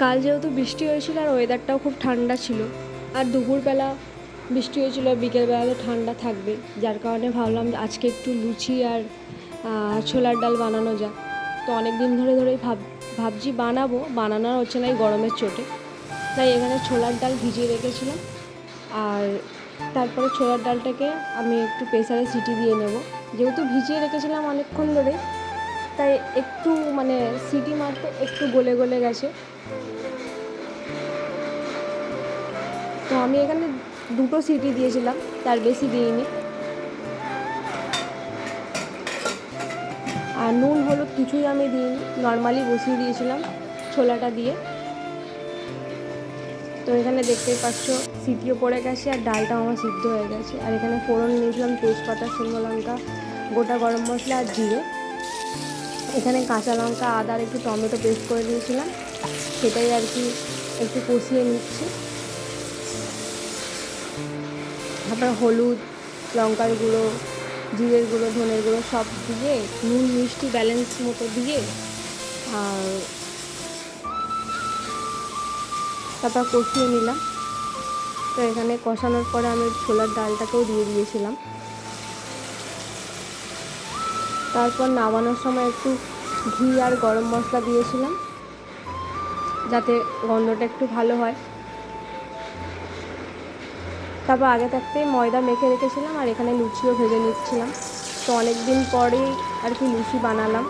কাল যেহেতু বৃষ্টি হয়েছিল আর ওয়েদারটাও খুব ঠান্ডা ছিল, আর দুপুরবেলা বৃষ্টি হয়েছিল, বিকেলবেলা তো ঠান্ডা থাকবে, যার কারণে ভাবলাম আজকে একটু লুচি আর ছোলার ডাল বানানো যাক। তো অনেক দিন ধরেই ভাবছি বানানোর হচ্ছে না এই গরমের চোটে। তাই এখানে ছোলার ডাল ভিজিয়ে রেখেছিলাম, আর তারপরে ছোলার ডালটাকে আমি একটু প্রেসারে সিটি দিয়ে নেব। যেহেতু ভিজিয়ে রেখেছিলাম অনেকক্ষণ ধরে, তাই একটু মানে সিটি মারতে একটু গলে গলে গেছে। তো আমি এখানে 2টো সিটি দিয়েছিলাম, তার বেশি দিইনি। আর নুন হলুদ কিছুই আমি দিইনি, নর্মালি বসিয়ে দিয়েছিলাম ছোলাটা দিয়ে। তো এখানে দেখতেই পাচ্ছ সিটিও পড়ে গেছে আর ডালটাও আমার সিদ্ধ হয়ে গেছে। আর এখানে ফোড়ন নিয়েছিলাম তেজপাতা, শুকনো লঙ্কা, গোটা গরম মশলা আর জিরে। এখানে কাঁচা লঙ্কা, আদা আর একটু টমেটো পেস্ট করে দিয়েছিলাম, সেটাই আর কি একটু কষিয়ে নিচ্ছি। তারপর হলুদ, লঙ্কার গুঁড়ো, জিরের গুঁড়ো, ধনের গুঁড়ো সব দিয়ে নুন মিষ্টি ব্যালেন্স মতো দিয়ে আর তারপর কষিয়ে নিলাম। তো এখানে কষানোর পরে আমি ছোলার ডালটাকেও দিয়ে দিয়েছিলাম। তারপর নামানোর সময় একটু ঘি আর গরম মশলা দিয়েছিলাম, যাতে গন্ধটা একটু ভালো হয়। তারপর আগে থাকতেই ময়দা মেখে রেখেছিলাম আর এখানে লুচিও ভেজে নিচ্ছিলাম। তো অনেক দিন পরেই আর কি লুচি বানালাম।